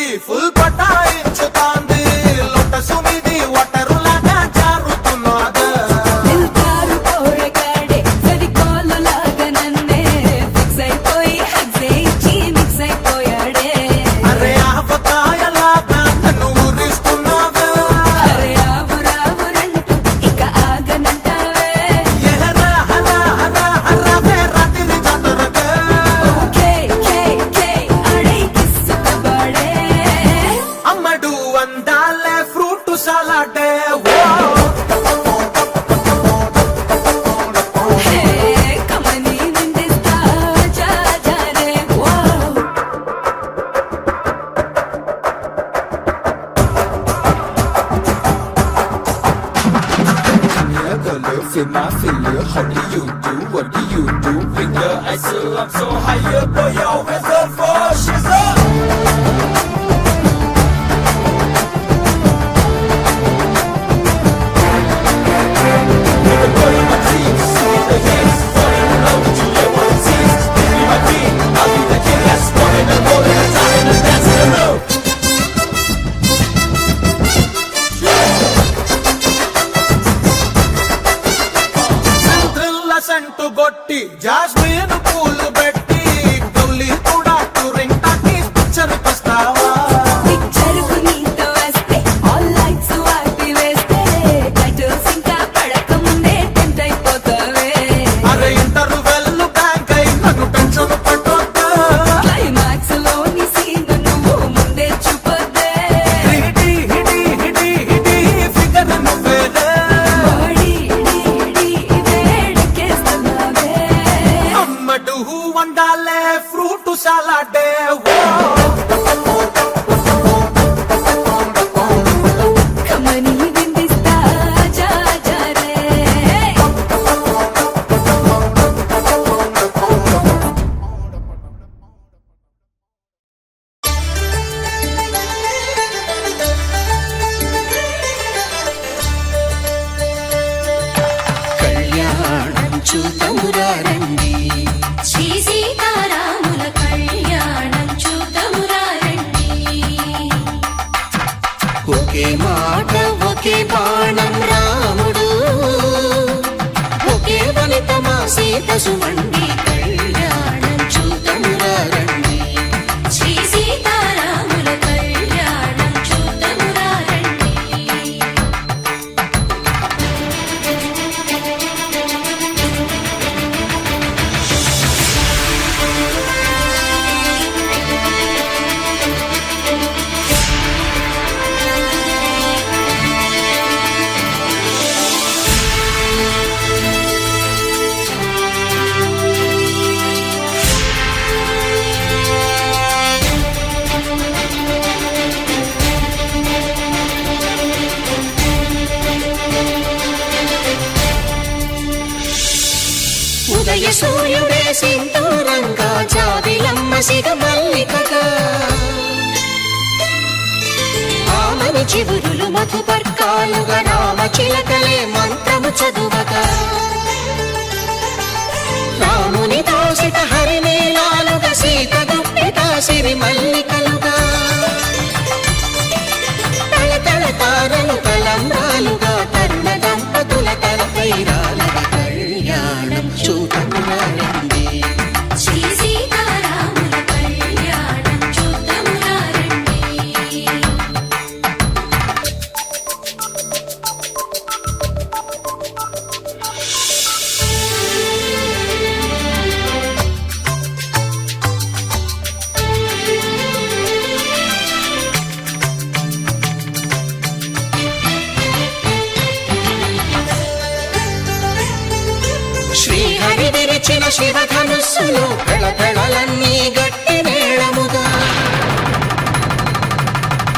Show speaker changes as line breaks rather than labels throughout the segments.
మరి ఫుల్ పటాయించుతాంది లొట్టసు మీది ఒట్టరులాగా జారుతున్నది అరే ఆపకాయలాగా నన్ను ఊరిస్తున్నావే ఎహరా హరా హరా హరా వే రాత్రి జాతరకే అమ్మడు అందాలే fruit సలాడే
Feel my feel, how do you do? What do you do? Finger, I so I'm so high up, boy, yo, hands up for she's up. With the boy on my dreams, with the hands, falling in love with you, yeah, what it seems. Give me my beat, I'll be the kid that's walking and rolling and talking and dancing and love.
సంటు గొట్టి jasmine పూలు పెట్టి గౌలి కూడా touring టాకి picture వస్తావా అరే interval bank అయి నన్ను tension పట్టొద్దు హిడి హిడి హిడి హిడి figure నువ్వేదే అమ్మడు వండాలే ఫ్రూట్ సలాడే
కళ్యాణం చూతమురా రండి
శ్రీ సీతారాముల కళ్యాణం చూతమురా రండి
ఒకే మాట ఒకే బాణం రాముడు ఒకే వనిత మా సీత సుమండి కళ్యాణం చూతమురా రండి
శ్రీ సీతారాముల కళ్యాణం చూతమురా రండి
ఉదయ సూర్యుడే సింధూరంగా జాబిలమ్మ సిగ మల్లికగా ఆమని చివురులు మధుపర్కాలుగా రామ చిలకలే మంత్రము చదువగా రాముని దోసిట హరినీలాలుగా సీత గుప్పిట సిరి మల్లికలుగా తల తల తారలు తలంబ్రాలుగా తరుణ దంపతుల తలపైరాలుగా కళ్యాణం చూతమురా రండి
శ్రీ సీతారాముల కళ్యాణం చూతమురా రండి
శ్రీహరి విరిచిన శివధనుస్సులు పెళపెళలన్నీ గట్టి మేళముగా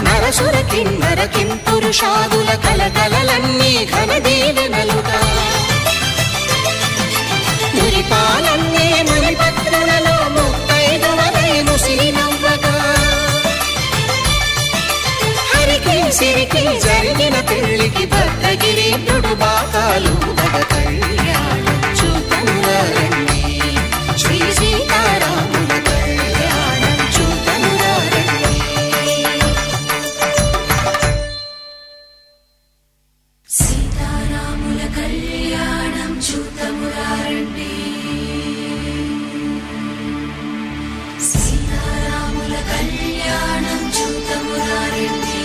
నరసుర కిన్నర కింపురుషాదుల కలకలలన్నీ ఘన దీవెనలుగా మురిపాలన్నీ మణిపత్రులలో ముత్తైదువలై ముసిరి నవ్వగా హరికి సిరికి జరిగిన పెళ్లికి భద్రగిరీంద్రుడు బాకాలు కళ్యాణం చూతమురా రండి శ్రీ సీతారాముల కళ్యాణం చూతమురా రండి
కళ్యాణం చూతమురారండి సీతారాముల కళ్యాణం చూతమురారండి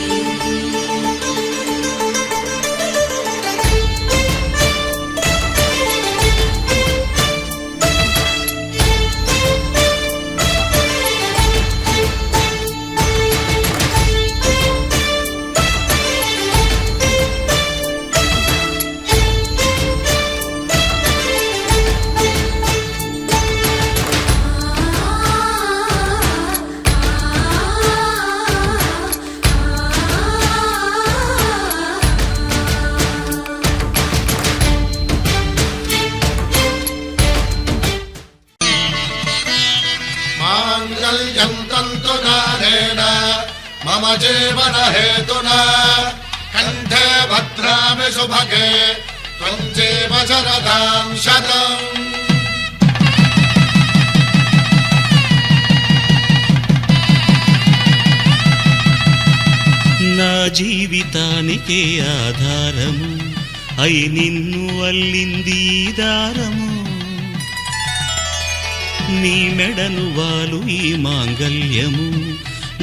माङ्गल्यं तन्तुनानेन मम जीवनहेतुना कण्ठे भद्रामि सुभगे त्वं जीव शरदां शतम्
నా జీవితానికే ఆధారము అయి నిన్ను అల్లింది ఈ దారము నీ మెడను వాలు ఈ మాంగల్యము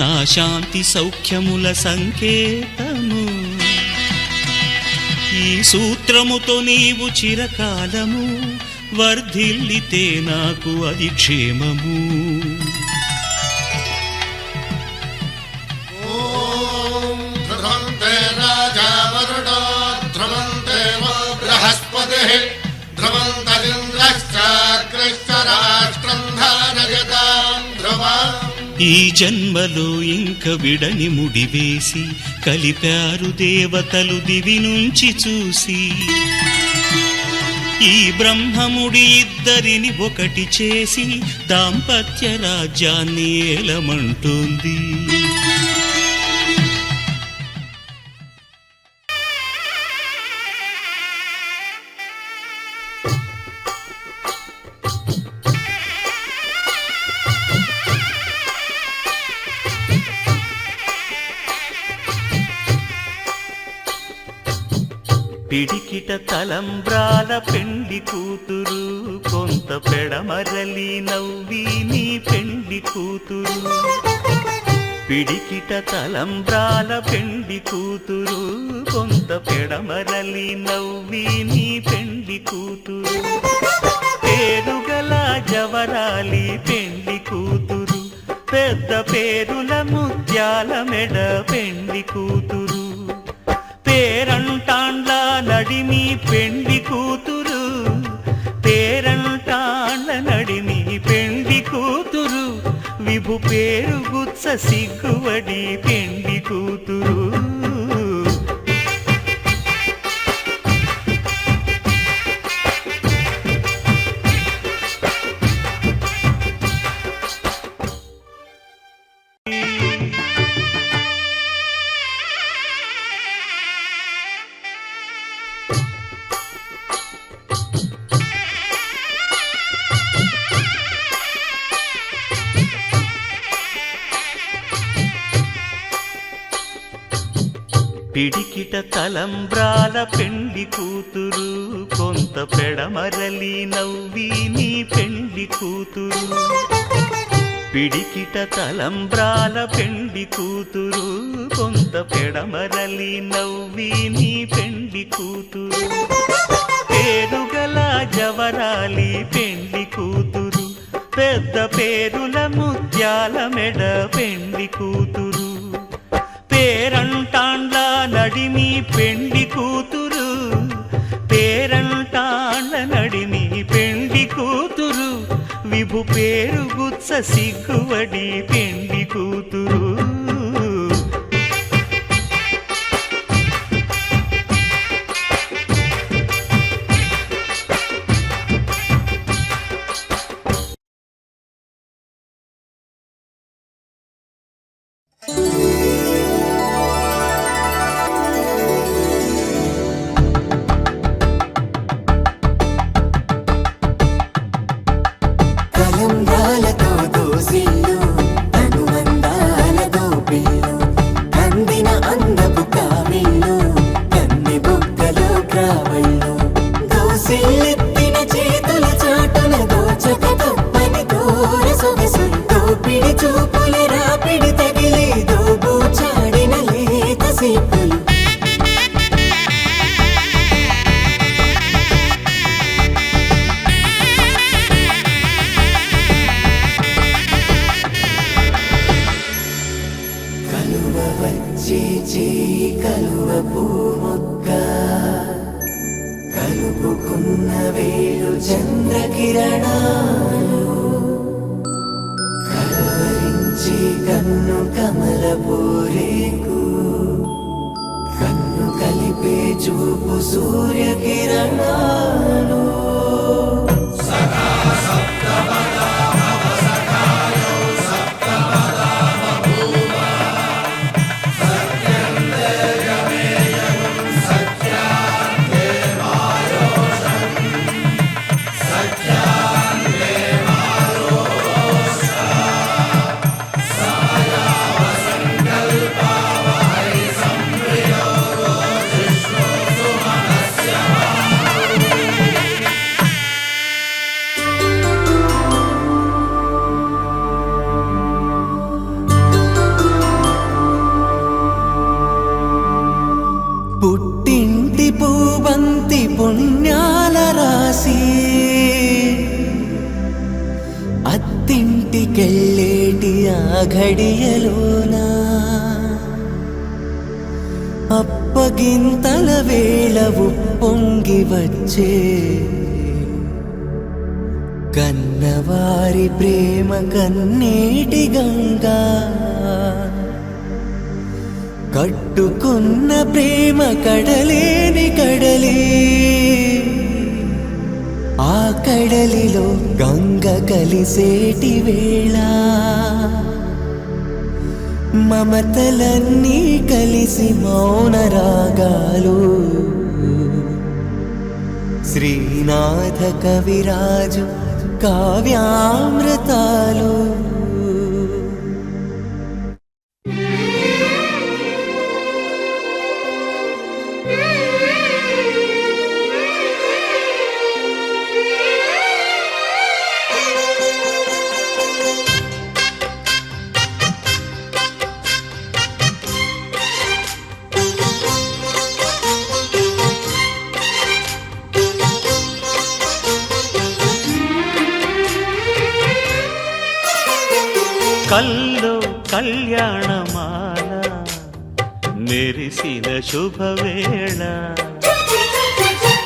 నా శాంతి సౌఖ్యముల సంకేతము ఈ సూత్రముతో నీవు చిరకాలము వర్ధిల్లితే నాకు అది క్షేమము ఈ జన్మలో ఇంక విడని ముడివేసి కలిపారు దేవతలు దివి నుంచి చూసి ఈ బ్రహ్మముడి ఇద్దరిని ఒకటి చేసి దాంపత్య రాజ్యాన్ని ఏలమంటోంది పిడికిట తలంబ్రాల పెండి కూతురు కొంత పెడమరలి నవ్వి నీ పెండి కూతురు పిడికిట తలంబ్రాల పెండి కూతురు కొంత పెడమరలి నవ్వి నీ పెండి కూతురు పేరుగల జవరాలి పెండి కూతురు పెద్ద పేరుల ముత్యాల మెడ పెండి కూతురు పేరంటాండ్ల నడిమి పెండి కూతురు పేరంటాండ్ల నడిమి పెండి కూతురు విభు పేరు గుత్స సిగ్గువడి పెండి కూతురు పిడికిట తలంబ్రాల పెండి కూతురు కొంత పెడమరలి నవ్వి నీ పెండి కూతురు పిడికిట తలంబ్రాల పెండి కూతురు కొంత పెడమరలి నవ్వి నీ పెండి కూతురు పేరుగల జవరాలి పెండి కూతురు పెద్ద పేరుల ముత్యాల మెడ పెండి కూతురు పేరంటాండ్ల నడిమి పెండి కూతురు పేరంటాండ్ల నడిమి పెండి కూతురు విభు పేరు గుత్స సిగ్గువడి పెండి కూతురు
ఒప్పుకున్న వేళు చంద్రకిరణాలు కలవరించి కన్ను కమలపూరేకు కన్ను కలిపే చూపు సూర్యకిరణాలు పుట్టింటి పూబంతి పుణ్యాల రాసి అత్తింటికెళ్ళేటి ఆ ఘడియలోన అప్పగింతల వేళ ఉప్పొంగి వచ్చే కన్నవారి ప్రేమ కన్నీటి గంగా కట్టుకున్న ప్రేమ కడలేని కడలే ఆ కడలిలో గంగ కలిసేటి వేళ మమతలన్నీ కలిసి మౌన రాగాలు శ్రీనాథ కవిరాజు కావ్యామృతాలు
కల్లో కళ్యాణమాల మెరిసిన శుభవేళ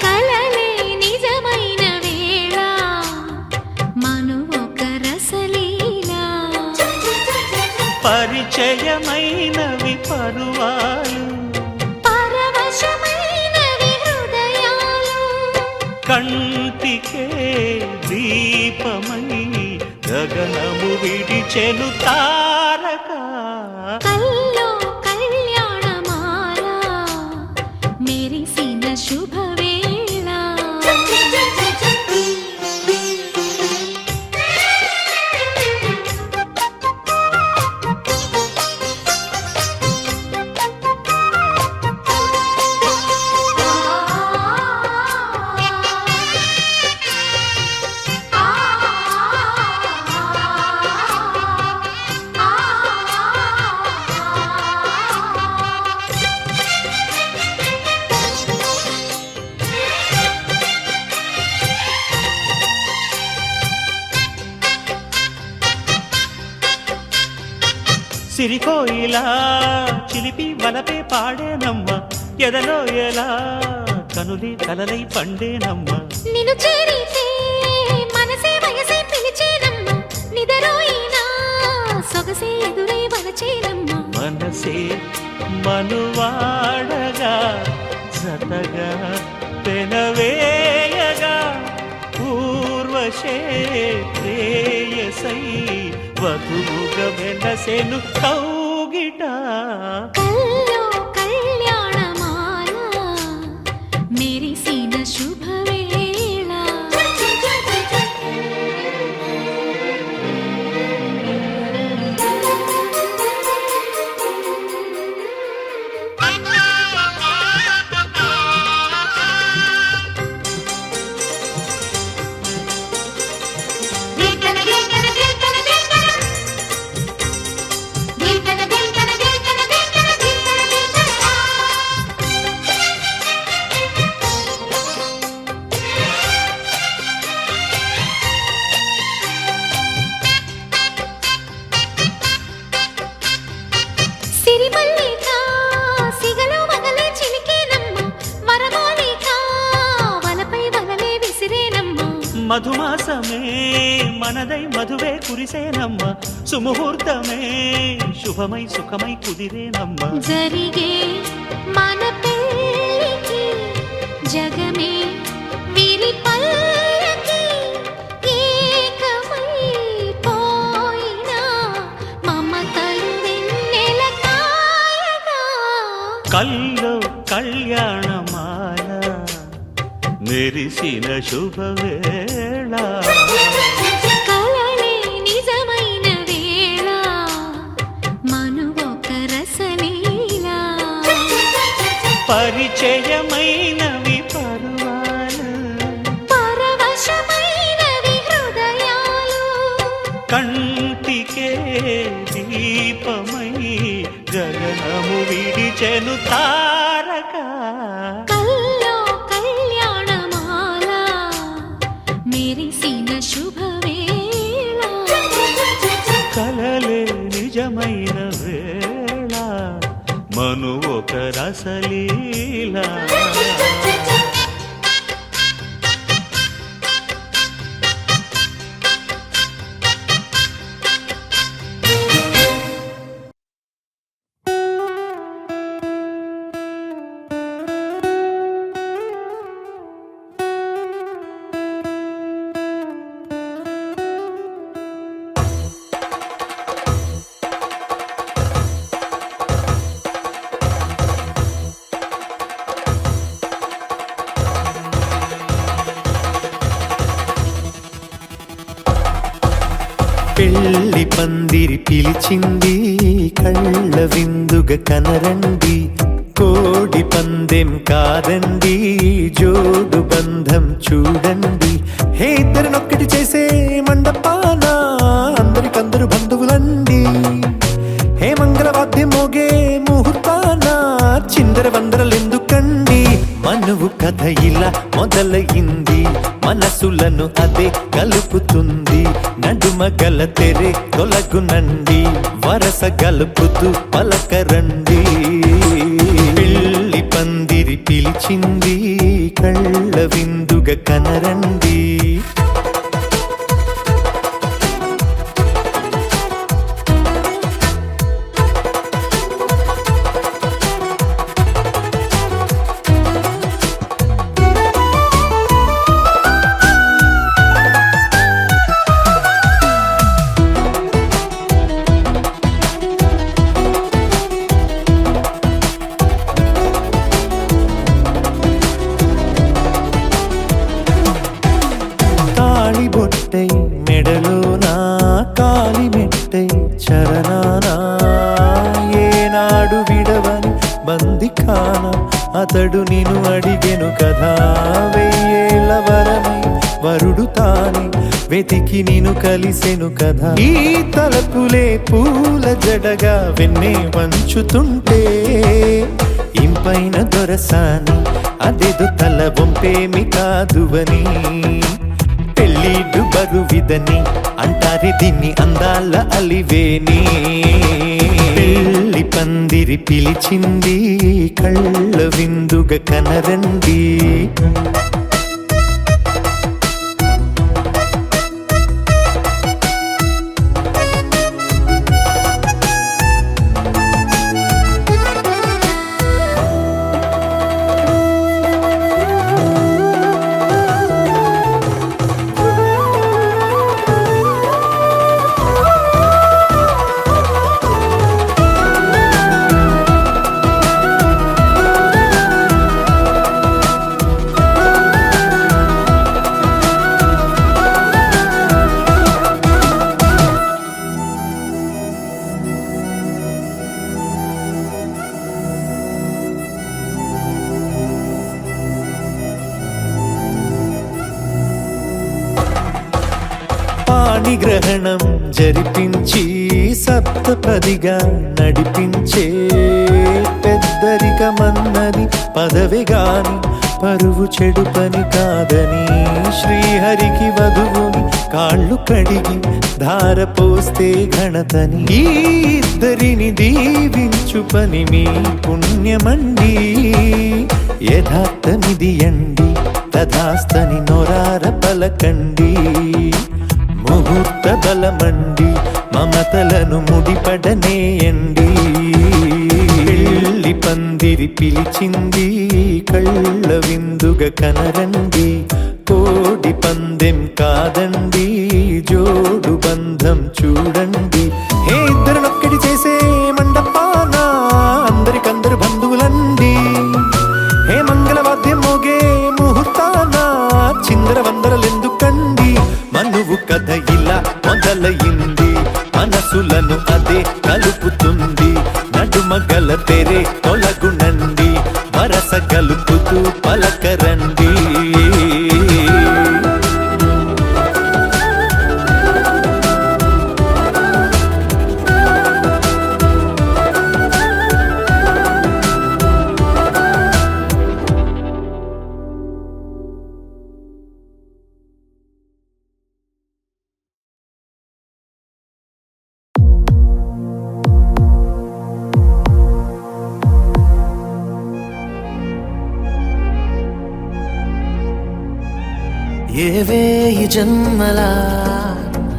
కలలే నిజమైన వేళ మను ఒక రసలీలా
పరిచయమైనవి పరువాలు
పరవశమైనవి హృదయాలు
కంటికే దీపమై గగనము విడిచెను తారక
కల్లో కళ్యాణమాల మెరిసిన శుభవేళ
సిరికోయిలా చిలిపి వలపే పాడేనమ్మ ఎదలో ఎలా కనులి కలలై పండేనమ్మ
నిన్ను చేరితే మనసే వయసే పిలిచేనమ్మ నిదరోయినా సొగసే ఎదురై వలచేనమ్మ
మనసే మనువాడగా జతగా పెనవేయగా పూర్వశే ప్రేయసై వధువుగా వెనసెను కౌగిట
కల్లో కళ్యాణమాల మెరిసిన శుభవేళ
మధుమాసమే మనదై మధువే కురిసేనమ్మ సుముహూర్తమే శుభమై సుఖమై కుదిరేనమ్మ
జరిగే మన పెళ్ళికి జగమే వీరి పల్లకి ఏకమై పోయినా మమతలు వెన్నెల కాయగా
కల్లో కళ్యాణమాల మెరిసిన శుభవేళ
కలలే నిజమైన వేళ మనువొక రసలీలా
పరిచయమైనవి పర్వాలు
పరవశమైనవి హృదయాలు
కంటికే దీపమై గగనము విడిచెను తారక
కల్లో కళ్యాణమాల మెరిసిన శుభవేళ
కలలే నిజమైన వేళ మను ఒక రసలీలా
పెళ్లి పందిరి పిలిచింది కళ్ళ విందుగా కనరండి కోడి పందెం కాదండి జోడు బంధం చూడండి హే ఇద్దరినొక్కటి చేసే మండపాన అందరికందరు బంధువులండి హే మంగళవాద్యం మోగే ముహూర్తాన చిందర వందరలెందుకండి మనువు కథ ఇలా మొదలయింది మనసులను అదే కలుపుతుంది నడుమ గల తెరే తొలగునండి వరస గలుపుతూ పలకరండి పెళ్లి పందిరి పిలిచింది కళ్ళ విందుగా కనరండి బొట్టై మెడలోనా కాలి మెట్టై చరణానా ఏనాడు విడవని బందికాన అతడు నిన్ను అడిగెను కదా వెయ్యేళ్ళ వరమై వరుడు తానే వెతికి నిన్ను కలిసెను కదా ఈ తలపులే పూల జడగా వెన్నే వంచుతుంటే ఇంపైన దొరసాని అదేదో తల వంపేమి కాదువని పెళ్ళిడు బరువిదని అంటారే దీన్ని అందాల అలివేని పెళ్లి పందిరి పిలిచింది కళ్ళ విందుగా కనరండి పాణిగ్రహణం జరిపించి సప్తపదిగా నడిపించే పెద్దరికమన్నది పదవి గాని పరువు చెడు పని కాదని శ్రీహరికి వధువుని కాళ్ళు కడిగి ధార పోస్తే ఘనతని ఈ ఇద్దరిని దీవించు పని మీ పుణ్యమండి యథార్థమిది అండి తథాస్తని నొరార పలకండి ముహూర్త బలమండి మమతలను ముడిపడనేయండి పెళ్లి పందిరి పిలిచింది కళ్ళ విందుగా కనరండి కోడి పందెం కాదండి జోడు బంధం చూడండి హే ఇద్దరునొక్కడి చేసే మండపాన అందరికందరు బంధువులండి హే మంగళవాద్యం మోగే ముహూర్తాన చిందర వందరలెందుకండి మనువు కథ ఇలా మొదలయింది మనసులను అదే కలుపుతుంది నడుమగల తెరే తొలగునండి వరస కలుపుతూ పలకరండి
ఏవేయి జన్మల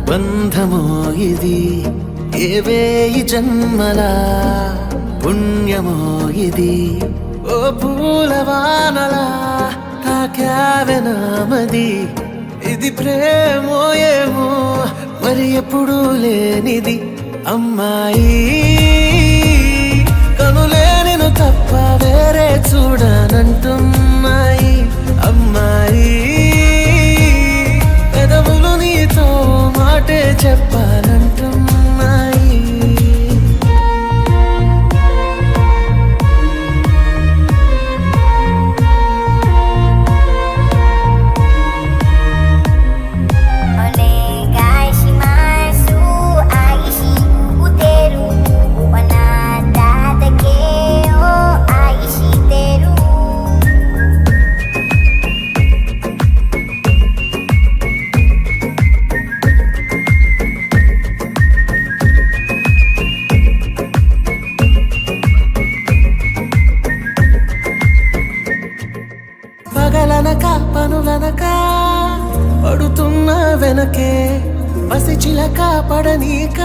బంధమో ఇది ఏవేయి జన్మల పుణ్యమో ఇది ఓ పూలవానలా తాకావె నామది ఇది ప్రేమో ఏమో మరి ఎప్పుడూ లేనిది అమ్మాయి కనులే నేను తప్ప వేరే చూడనంటున్నాయి అమ్మాయి పెదవులు నీతో మాటే చెప్పాలంటున్నాయి పగలనక పనులనక పడుతున్న వెనకే పసి చిలక పడనీక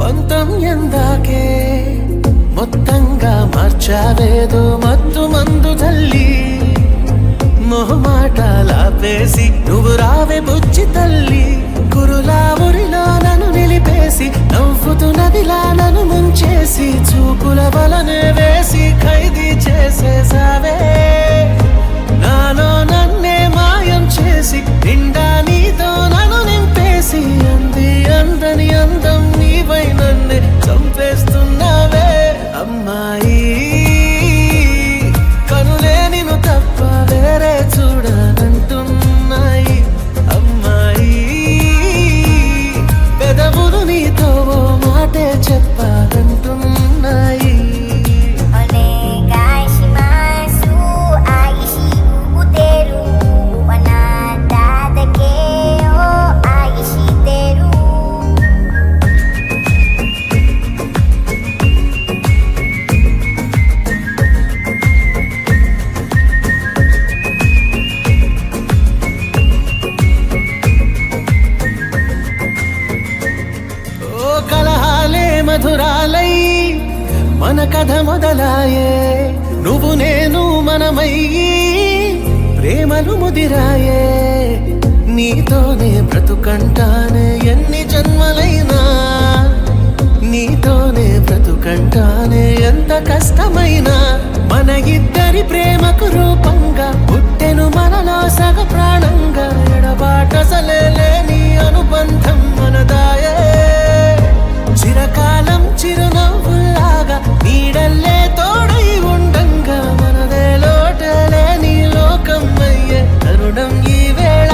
పంతం ఎందాకే మొత్తంగా మార్చావేదో మత్తు మందు తల్లి మొహమాటాలాపేసి నువ్వు రావే బుజ్జి తల్లి కురులా ఊరిలో నన్ను నిలిపేసి నవ్వుతూ నదిలా నన్ను ముంచేసి చూపుల వలనే వేసి ఖైదీ చేసేసావే నాలో నన్నే మాయం చేసి నిండా నీతో నన్ను నింపేసి అంది అందని అందం నీవై నన్నే చంపేస్తున్నావే అమ్మాయి కనులే నిన్ను తప్ప వేరే చూడనంటున్నాయి అమ్మాయి పెదవులు నీతో ఓ మాటే చెప్పాలంటున్నాయి మధురాలై మన కథ మొదలాయే నువ్వు నేను మనమయ్యి ప్రేమలు ముదిరాయే నీతోనే బ్రతుకంటానే ఎన్ని జన్మలైనా నీతోనే బ్రతుకంటానే ఎంత కష్టమైనా మన ఇద్దరి ప్రేమకు రూపంగా పుట్టెను మనలో సగ ప్రాణంగా ఎడబాటసలే లేని అనుబంధం మనదాయే చిరకాలం చిరునవ్వులాగా నీడల్లే తోడై ఉండంగా మనదే లోటలే నీ లోకం అయ్యే తరుణం ఈ వేళ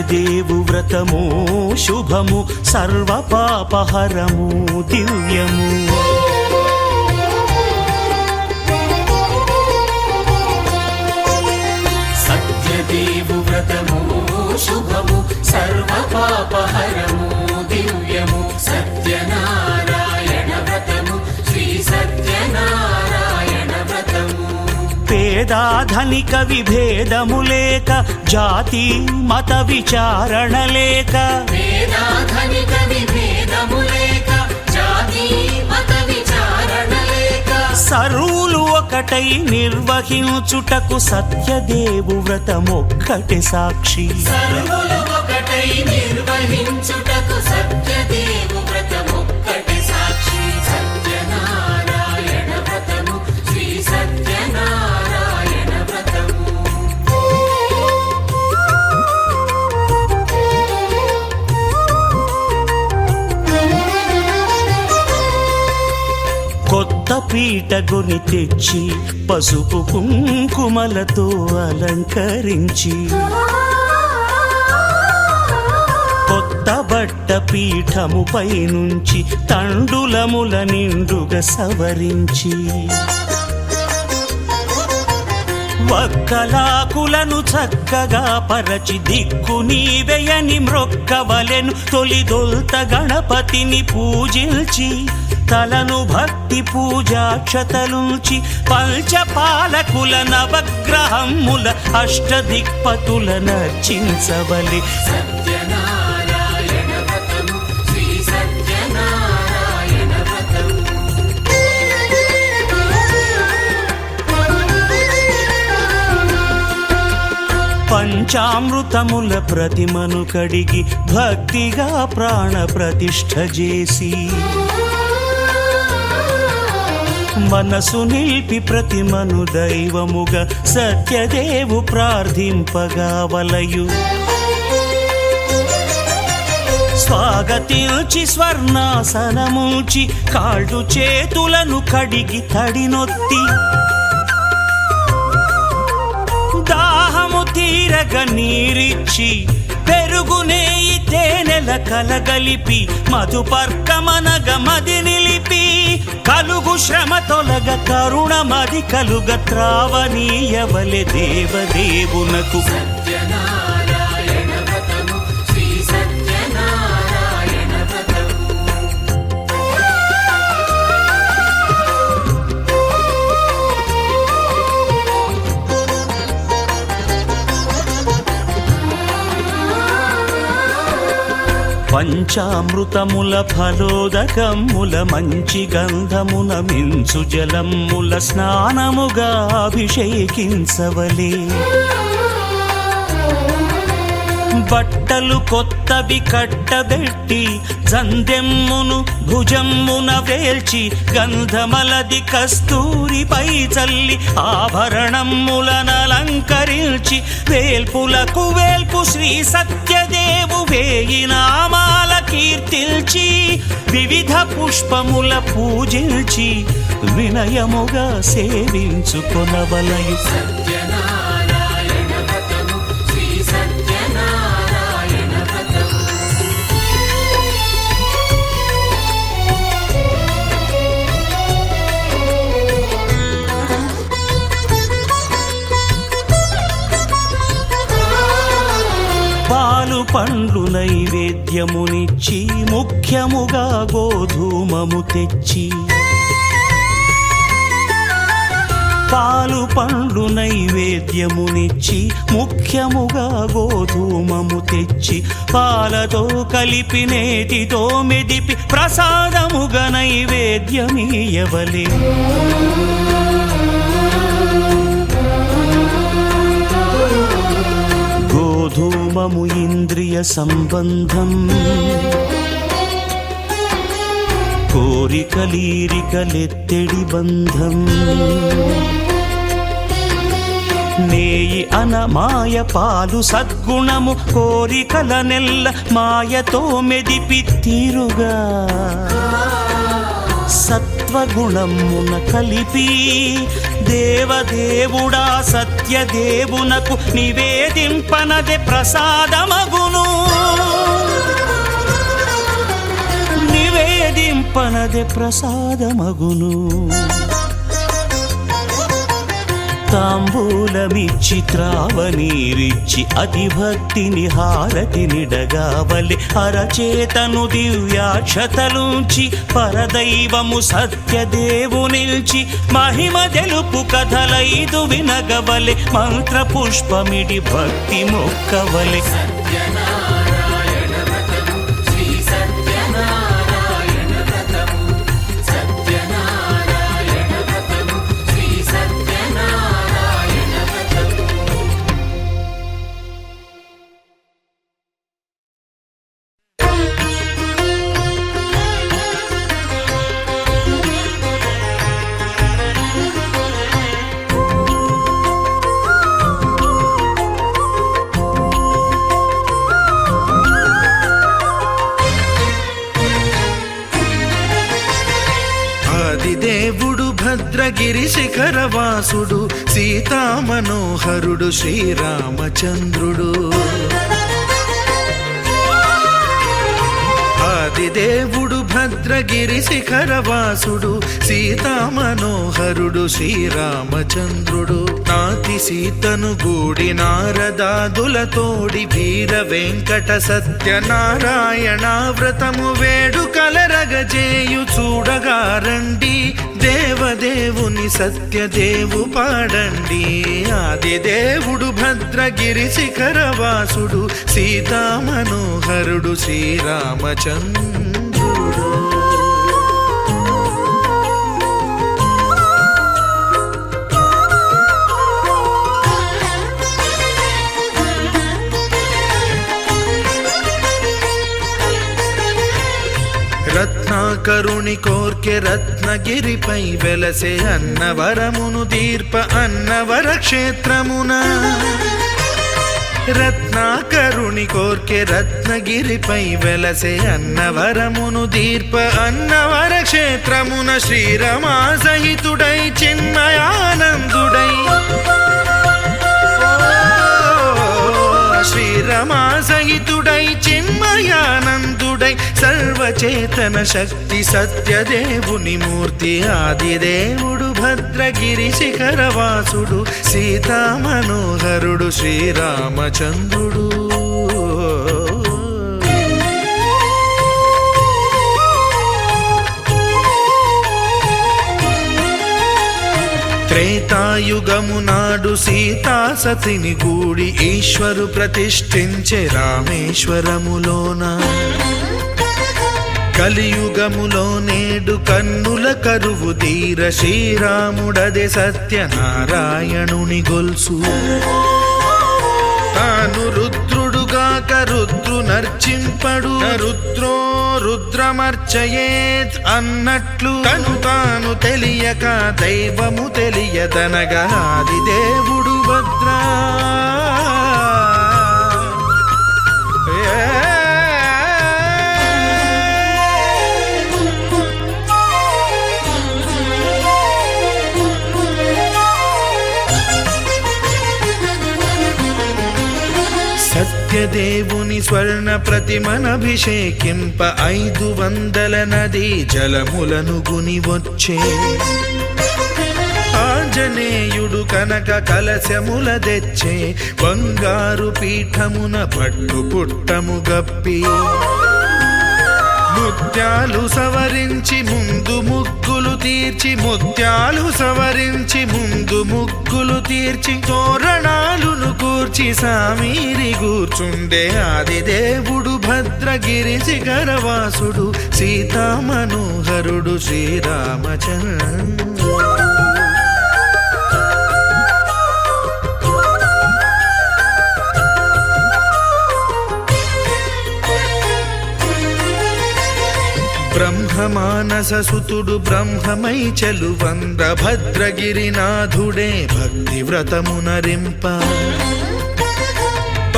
సత్యదేవు వ్రతము శుభము సర్వ పాపహరము దివ్యము
సత్యదేవు వ్రతము శుభము సర్వ పాపహరము దివ్యము సత్యనారాయణ వ్రతము శ్రీ సత్యనారాయణ వ్రతము
పేదాధనిక విభేదము లేక జాతి మత విచారణ లేక
వేదాధనిక విభేదము లేక జాతి మత విచారణ లేక
సర్వులు ఒకటై నిర్వహించుటకు సత్యదేవు వ్రతమొక్కటి సాక్షి
సర్వులు ఒకటై నిర్వహించుటకు సత్యదేవు వ్రతమొక్కటి సాక్షి సత్యనారాయణ వ్రతము శ్రీ సత్యనారాయణ వ్రతము
కొత్త పీటగొని తెచ్చి పసుపు కుంకుమలతో అలంకరించి కొత్త బట్ట పీఠముపై నుంచి తండులముల నిండుగా సవరించి వక్కలాకులను చక్కగా పరచి దిక్కు నీవెయని మ్రొక్కవలెను తొలిదొల్త గణపతిని పూజించి తలను భక్తి పూజాక్షతలుంచి పంచపాలకుల నవగ్రహముల అష్టదిక్పతుల నర్చించవలె
సత్యనారాయణ వ్రతము శ్రీ సత్యనారాయణ వ్రతము
పంచామృతముల ప్రతిమను కడిగి భక్తిగా ప్రాణ ప్రతిష్ఠ చేసి మనసు నిలిపి ప్రతిమను దైవముగా సత్యదేవు ప్రార్థింపగా వలయు స్వాగతించి స్వర్ణాసనముంచి కాళ్ళు చేతులను కడిగి తడినొత్తి దాహము తీరగ నీరిచ్చి పెరుగు నేయి తేనెల కలగలిపి మధుపర్కమనగ మది నిలిపి కలుగు శ్రమ తొలగ కరుణ మది కలుగ త్రావనీయవలె దేవదేవునకు
సత్యనారాయణ వ్రతము శ్రీ సత్యనారాయణ వ్రతము
పంచామృతముల ఫలోదకముల మంచి గంధమున మించు జలముల స్నానముగా అభిషేకించవలే బట్టలు కొత్తవి కట్టబెట్టి జందెమ్మును భుజమ్మున వేల్చి గంధమలది కస్తూరిపై చల్లి ఆభరణములనలంకరించి వేల్పులకు వేల్పు శ్రీ సత్యదేవు వేయి నామాల కీర్తిల్చి వివిధ పుష్పముల పూజించి వినయముగా సేవించుకొనవలయు
సత్యనారాయణ వ్రతము శ్రీ సత్యనారాయణ వ్రతము
పాలు పండ్లు నైవేద్యమునిచ్చి ముఖ్యముగా గోధూమము తెచ్చి పాలు పండ్లు నైవేద్యమునిచ్చి ముఖ్యముగా గోధూమము తెచ్చి పాలతో కలిపి నేతితో మెదిపి ప్రసాదముగా నైవేద్యమీయవలే గోధూమము ఇంద్రియ సంబంధం కోరికలీరికలెత్తెడి బంధం నేయి అనమాయ పాలు సద్గుణము కోరికల నెల్ల మాయతో మెదిపి తీరుగా సత్వగుణమున కలిపి దేవదేవుడా సత్యదేవునకు నివేదింపనదే ప్రసాదమగును. నివేదింపనదే ప్రసాదమగును. తాంబూలమిచ్చి త్రావనీరిచ్చి అతిభక్తిని హారతినిడగావలి అరచేతను దివ్యాక్షతలుంచి పరదైవము సత్యదేవునిల్చి మహిమ తెలుపు కథలైదు వినగవలి మంత్ర పుష్పమిడి భక్తి మొక్కవలి.
దేవుడు భద్రగిరి శిఖరవాసుడు సీతామనోహరుడు శ్రీరామచంద్రుడు. ఆదిదేవుడు భద్రగిరి శిఖరవాసుడు సీతామనోహరుడు శ్రీరామచంద్రుడు. నాతి సీతను గూడి నారదాదులతోడి వీర వెంకట సత్యనారాయణ వ్రతము వేడుకలరగజేయు చూడగారండి దేవదేవుని సత్యదేవు పాడండి. ఆదిదేవుడు భద్రగిరి శిఖరవాసుడు సీతామనోహరుడు శ్రీరామచంద్రుడు. రత్నాకరుని కోర్కె రత్నగిరిపై వెలసే అన్నవరమును దీర్ప అన్నవర క్షేత్రమున. రత్నాకరుని కోర్కె రత్నగిరిపై వెలసే అన్నవరమును దీర్ప అన్నవర క్షేత్రమున శ్రీరమా సహితుడై చిన్మయానందుడై శ్రీరమా సహితుడై చిన్మయానందుడై సర్వచేతన శక్తి సత్యదేవుని మూర్తి ఆదిదేవుడు భద్రగిరి శిఖరవాసుడు సీతామనోహరుడు శ్రీరామచంద్రుడు. త్రేతాయుగము నాడు సీతా సతిని గూడి ఈశ్వరు ప్రతిష్ఠించే రామేశ్వరములోన. కలియుగములో నేడు కన్నుల కరువు తీర శ్రీరాముడదే సత్యనారాయణుని గొల్సు. తాను రుద్రుడుగాక రుద్రు నర్చింపడు రుద్రో రుద్రమర్చయేత్ అన్నట్లు తను తాను తెలియక దైవము తెలియదనగా ఆదిదేవుడు భద్రా. సత్యదేవుని స్వర్ణ ప్రతిమనభిషేకింప 500 నదీ జలములను గుని వచ్చే. ఆంజనేయుడు కనక కలశముల తెచ్చే బంగారు పీఠమున పట్టు పుట్టము గప్పి. ముత్యాలు సవరించి ముందు ముగ్గులు తీర్చి ముత్యాలు సవరించి ముందు ముగ్గులు తీర్చి తోరణాలును కూర్చి సామీరి కూర్చుండే ఆదిదేవుడు భద్రగిరి శిఖరవాసుడు సీతామనోహరుడు శ్రీరామచంద్రుడు. బ్రహ్మమానస సుతుడు బ్రహ్మమై చెలువంద భద్రగిరినాథుడే భక్తి వ్రతమునరింప.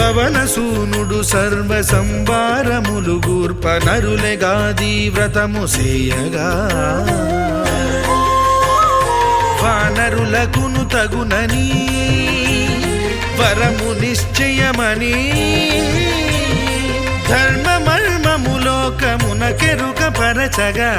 పవన సూనుడు సర్వ సంభారములు గూర్ప నరులెగాది వ్రతము సేయగా వానరులకును తగునని వరము నిశ్చయమని ధర్మమర్మములోకమున కెరుక పరచగా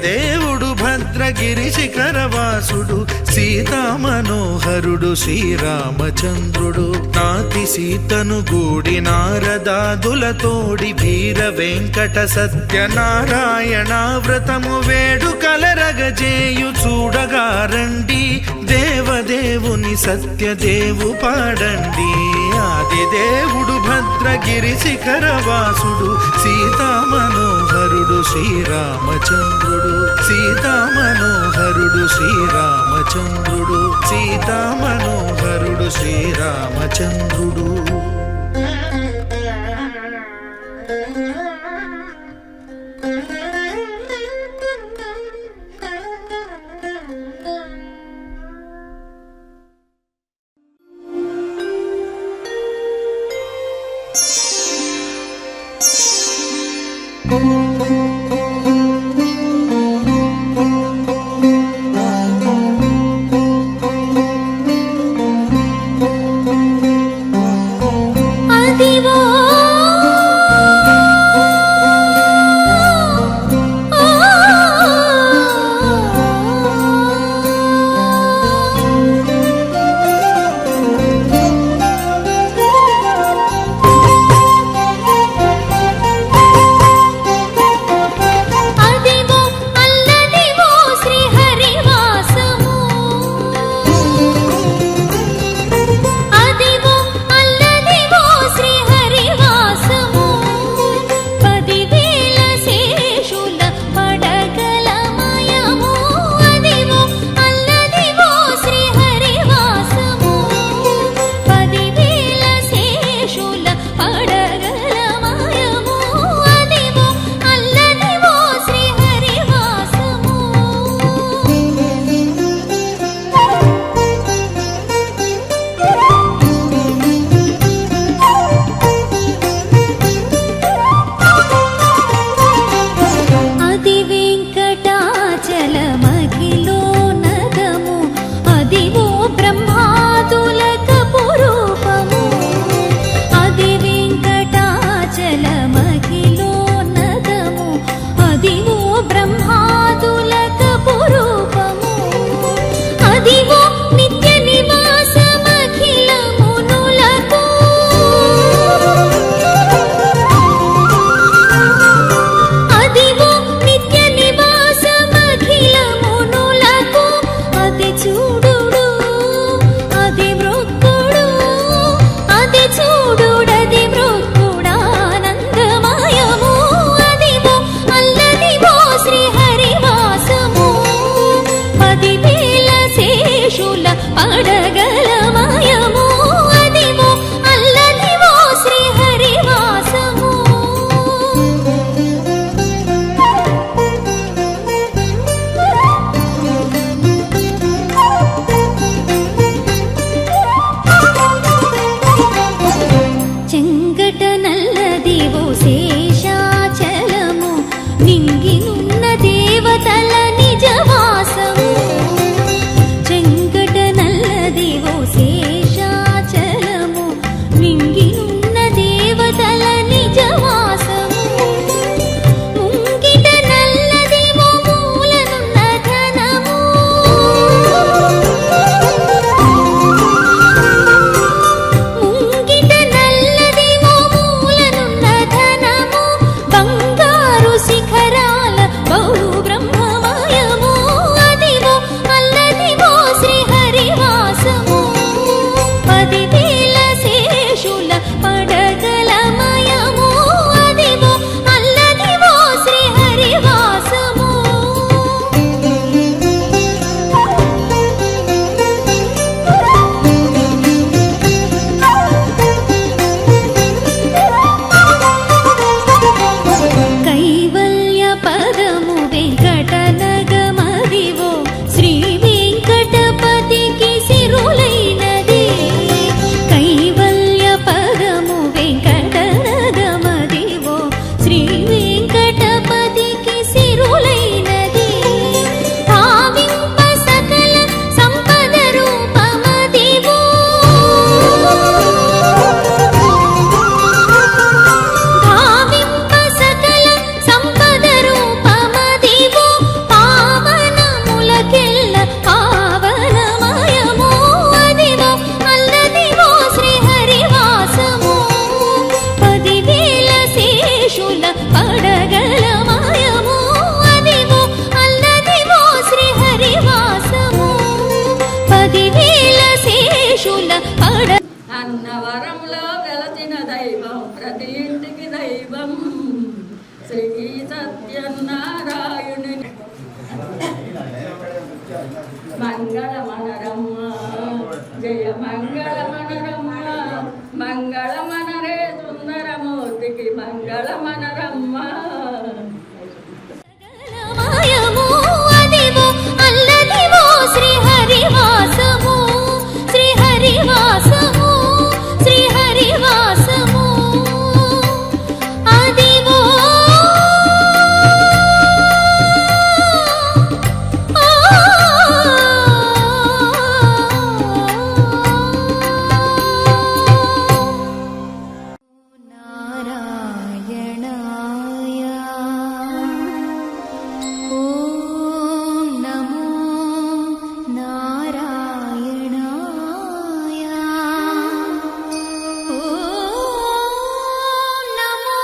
దేవుడు భద్రగిరి శిఖరవాసుడు సీతా మనోహరుడు శ్రీరామచంద్రుడు నాతి సీతను గూడి నారదాదులతోడి వీర వెంకట సత్యనారాయణ వ్రతము వేడుకలరగజేయు చూడగా రండి దేవదేవుని సత్యదేవు పాడండి ఆది దేవుడు భద్రగిరి శిఖరవాసుడు సీతా మనోహరుడు శ్రీరామచంద్రుడు సీతా మనోహరుడు శ్రీరామచంద్రుడు సీతా మనోహరుడు శ్రీరామచంద్రుడు
అదివో
సత్యనారాయణుని మంగళ మనరమ్మ జయ మంగళ మనరమ్మ మంగళ మనరే సుందరమూర్తికి మంగళ మనరమ్మ
మాయము అదివో అల్లదివో శ్రీహరివాసము శ్రీహరివాసము శ్రీహరివాసము అదివో ఓం నమో నారాయణాయ ఓం నమో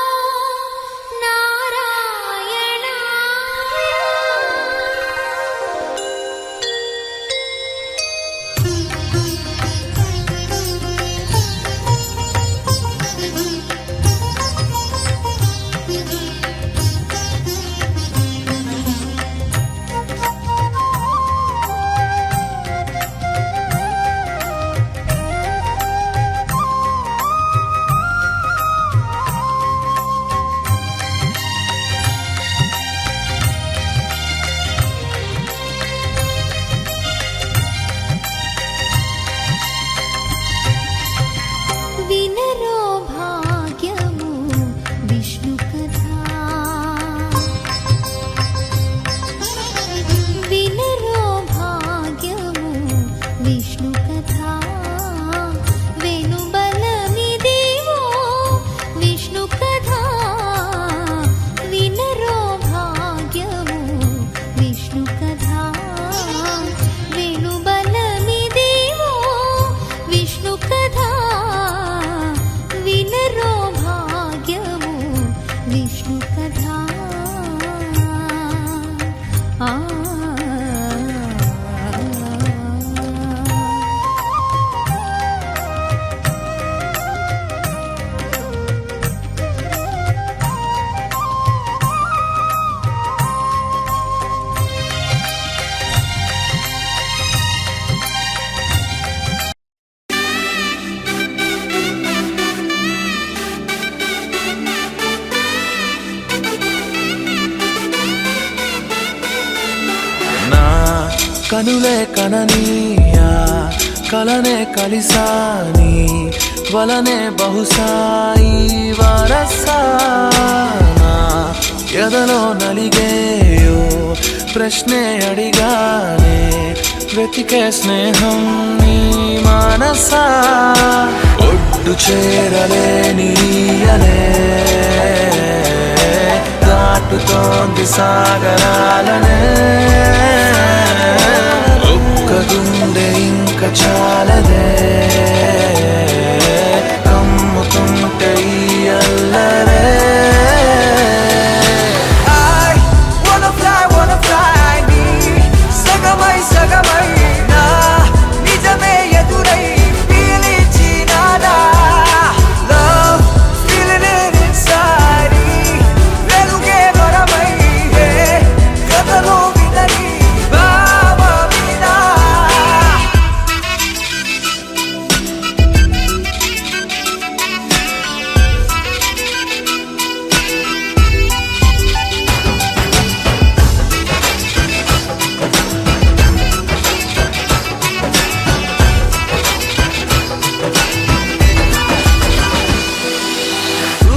వినరో భాగ్యము విష్ణు కథా వినరో భాగ్యము విష్ణు కథా వెనుబలమిదేవో విష్ణు కథా వినరో భాగ్యము విష్ణు కథా వెనుబలమిదేవో విష్ణు కథా వినరో భాగ్యము విష్ణు కథా
నా కనులే కననీయా కలనే కలిసాని వలనే బహుశాయి వరసానా ఎదలో నలిగేయో ప్రశ్నే అడిగానే వెతికే స్నేహం నీ మానసా ఒడ్డు చేరలేనియలే దాటుతోంది సాగరాలనే ఒక్క గుండె ఇంక చాలదే కమ్ముకుంటే ఈ అల్లరే
wanna fly నీ సగమై సగమై నా నిజమే ఎదురై పీలిచినాదా love feeling it inside వెలుగే వరమై కథలో వినని భావమినా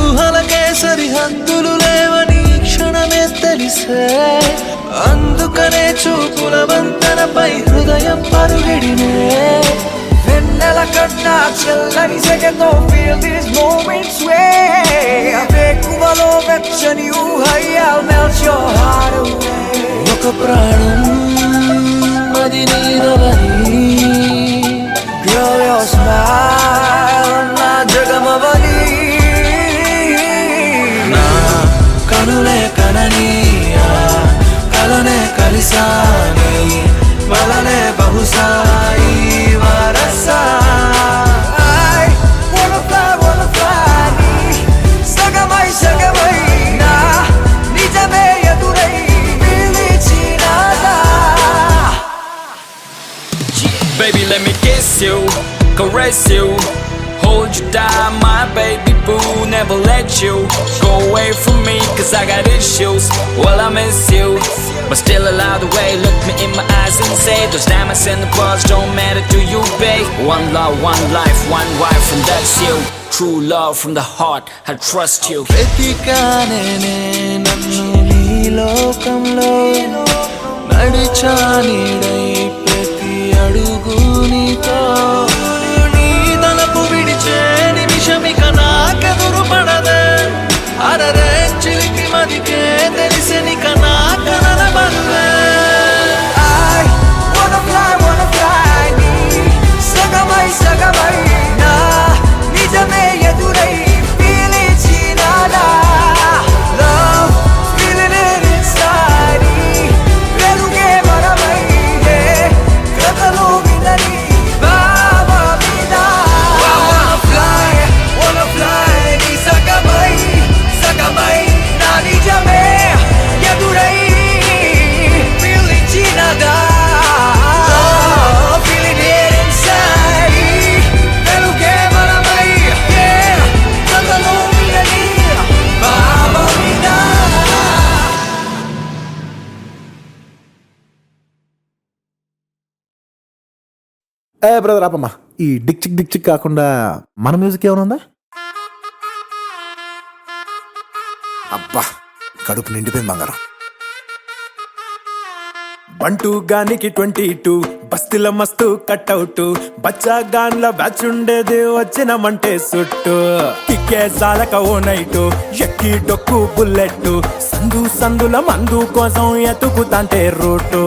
ఊహలకే సరిహద్దులు లేవని క్షణమే తెలిసే అందుకనే చూపుల వంతనపై హృదయం పరుగిడినే
వెన్నెల కన్నా చల్లని సెగతో feel these moments way వేకువలో వెచ్చని ఊహయ్యాల్ melt your heart away
ఒక ప్రాణం అది నీదవని
girl your smile నా జగమవని
నా కనులే కననీయా కలనే కలిసాని వలనే బహుశాయి వరసా
I wanna fly నీ సగమై సగమై నా నిజ
embrace you, hold you down, my baby boo. Never let you go away from me, cause I got issues. Well, I miss you, but still allow the way. Look me in my eyes and say those diamonds and the bars don't matter to you, babe. One love, one life, one wife, and that's you. True love from the heart, I trust you.
వెతికానే నన్ను నీ లోకంలో నడిచా నీడై ప్రతి అడుగు నీతో నీ తలపు విడిచే నిమిషమిక నాకెదురు పడదే అరరే చిలికి మదికే తెలిసినిక నా కనల బరువే wanna fly నీ సగమై సగమై నా నిజమే ఎదురై పిలిచినాడా love feeling it inside వెలుగే మనమై కథలు వినని బాబా మీద wanna fly నీ సగమై సగమై నా నిజమే ఎదురై పిలిచినాడా feeling it inside వెలుగే మనమై కథలు వినని బాబా మీద
బ్రదర్ ఆపమ్మా, ఈ డిక్ చిక్ కాకుండా మన మ్యూజిక్ ఏమైనా ఉందా? అబ్బా కడుపు నిండిపోయింది బంగారం. బంటూ గానికి 22 బస్తిల మస్తు కట్అవుట్ బచ్చా గాన్ల బ్యాచ్ ఉండేది వచ్చినమంటే సుట్టు కిక్కే సాలక ఓ నైటు ఎక్కి డొక్కు బుల్లెట్ సందుల మందు కోసం ఎతుకుతాంటే రూటు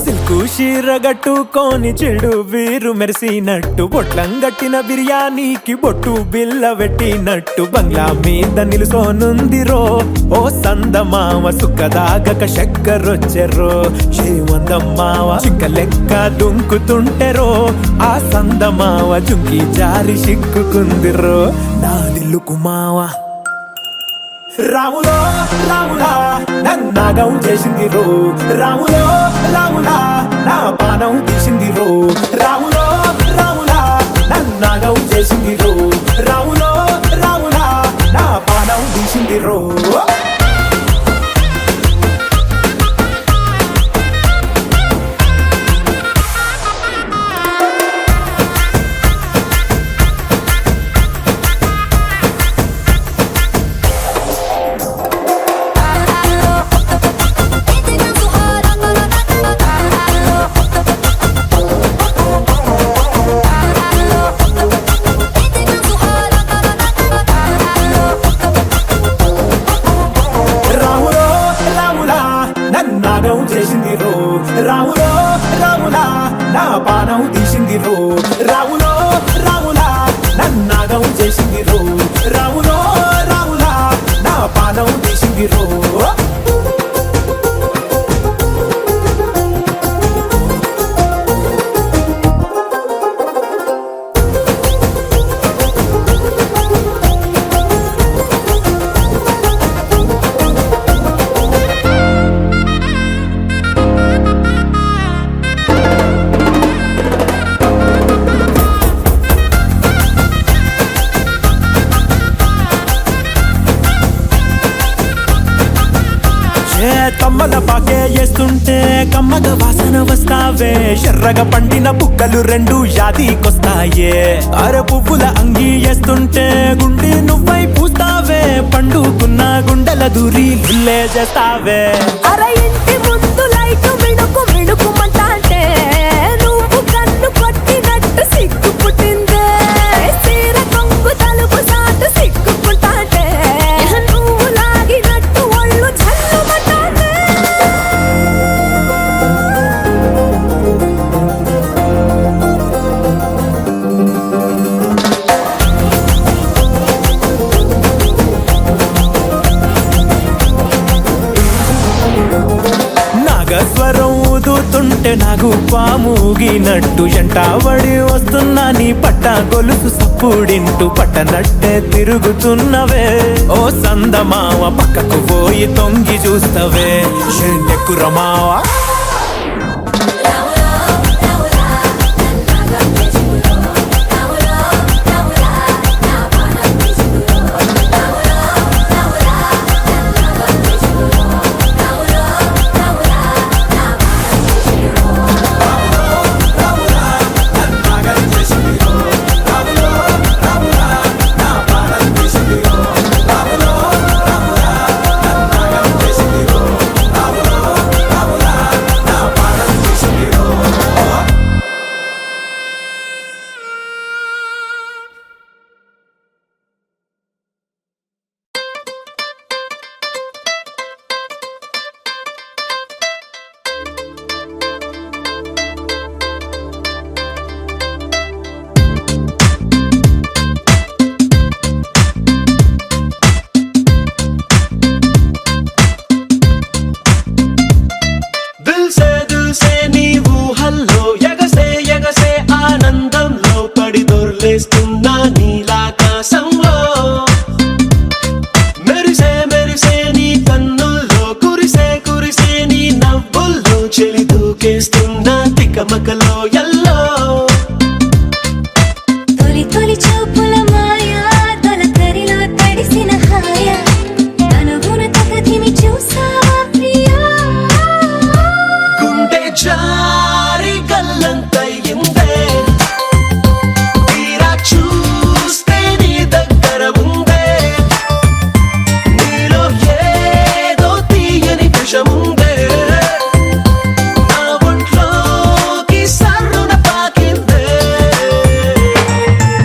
సిల్కు షీరగట్టుకోని చెడు వీరు మెరిసినట్టు బొట్లం గట్టిన బిర్యానీకి బొట్టు బిల్ల పెట్టినట్టు బంగ్లా మీద నిలుసోనుందిరో ఓ సందమామ సుక్కదాగక చక్కరొచ్చెరో శ్రీమందమ్మావ చింక లెక్క దుంకుతుంటెరో ఆ సందమావ జుంకి జారి సిక్కుకుందిరో నా దిల్లుకు మావ రాములో రాములా నన్నాగం చేసింది రో రాములో రాములా నా పానం తీసింది రో రాములో రాములా నన్నాగం చేసింది రో రాములో రాములా నా పానం తీసింది రో చేసింది రో రాములో రాములా నా పానం తీసింది రో రాములో రాములా నన్నాగం చేసింది రో రాములో రాములా నా పానం తీసింది రో తమ్మల పాకే వేస్తుంటే కమ్మగ వాసన వస్తావే ఎర్రగా పండిన బుక్కలు రెండు యాదికొస్తాయే అర పువ్వుల అంగి వేస్తుంటే గుండి నువ్వై పూస్తావే పండుకున్న గుండెల దూరి లుల్లే చేస్తావే
అర ఇంటి ముందు లైట్ మిడుకు మిడుకుమంటే నువ్వు కన్ను కొట్టినట్టు సిగ్గు పుట్టిందే సీర కొంగు తలుపు సాటు సిగ్గుకుంటాంటే నువ్వు లాగినట్టు ఒళ్ళు చల్లుమంటాంటే
నాగస్వరం ఊదుతుంటే నాకు పాముగినట్టు ఎంటావడి వస్తున్నా నీ పట్ట గొలుసు సప్పుడింటూ పట్టనట్టే తిరుగుతున్నవే ఓ సందమావ పక్కకు పోయి తొంగి చూస్తవే షెండెక్కురమావా
రాములో రాములా నన్నాగం చేసింది రో రాములో
ప్రేమకలో ఎల్లో
తొలి తొలి చూపుల మాయా తొలకరిలో తడిసిన హాయ కనుగున తగదిమి చూసావా ప్రియా
గుండె జారి గల్లంతయిందే తీరా చూస్తే నీ దగ్గర ఉందే నీలో ఏదో తీయని విషముందే నా ఒంట్లోకి సర్రున పాకిందే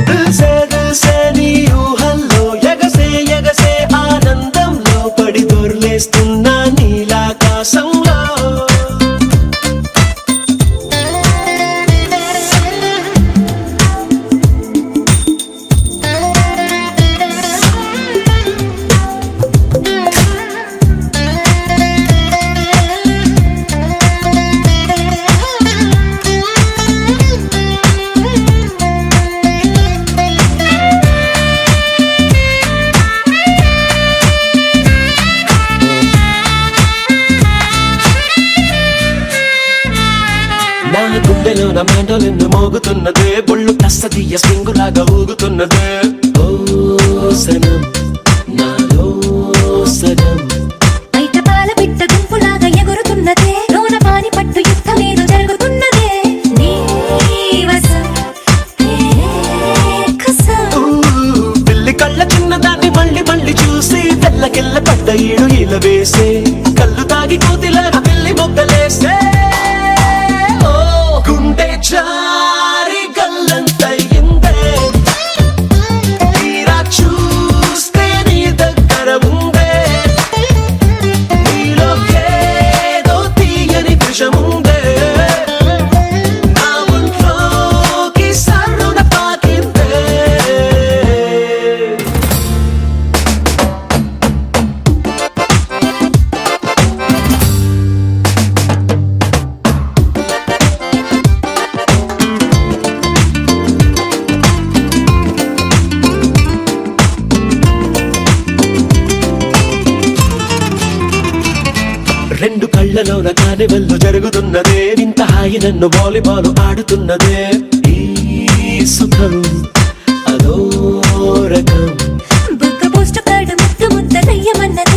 దిల్సే నీ ఊహల్లో ఎగసే ఎగసే ఆనందంలో పడి దొర్లేస్తున్నా నీలాకాశంలో నా గుండెలో నా మెండలెన్ను మోగుతున్నదే బొళ్ళు కస్తదీయ సింగులాగా ఊగుతున్నదే ఓ సనం నాలో సనం
బయట పాల బిడ్డ గుంపులాగా ఎగురుతున్నదే లోన పాని పట్టు యుద్ధమేదో జరుగుతున్నదే నీ వసం ఏ కసం
పిల్లి కళ్ళ చిన్నదాన్ని మళ్ళీ మళ్ళీ చూసి తెల్లకెళ్ళ పడ్డ ఈడు ఇలా వేసే కళ్ళు తాగి కోతిలాగా పిల్లి మొగ్గలేసే ఓ గుండె జారి గల్లంతయిందే తీరా చూస్తే నీ దగ్గర ఉందే నీలో ఏదో తీయని విషముందే నా ఒంట్లోకి సర్రున పాకిందే రెండు కళ్ళలోన కానివెల్లు జరుగుతున్నదే ఇంత హాయి నన్ను వాలీబాల్ ఆడుతున్నదే ఈ సుఖం అదో రకం
బుగ్గ పోస్ట్ కార్డు ముద్దు ముద్ద దయ్యమన్నదే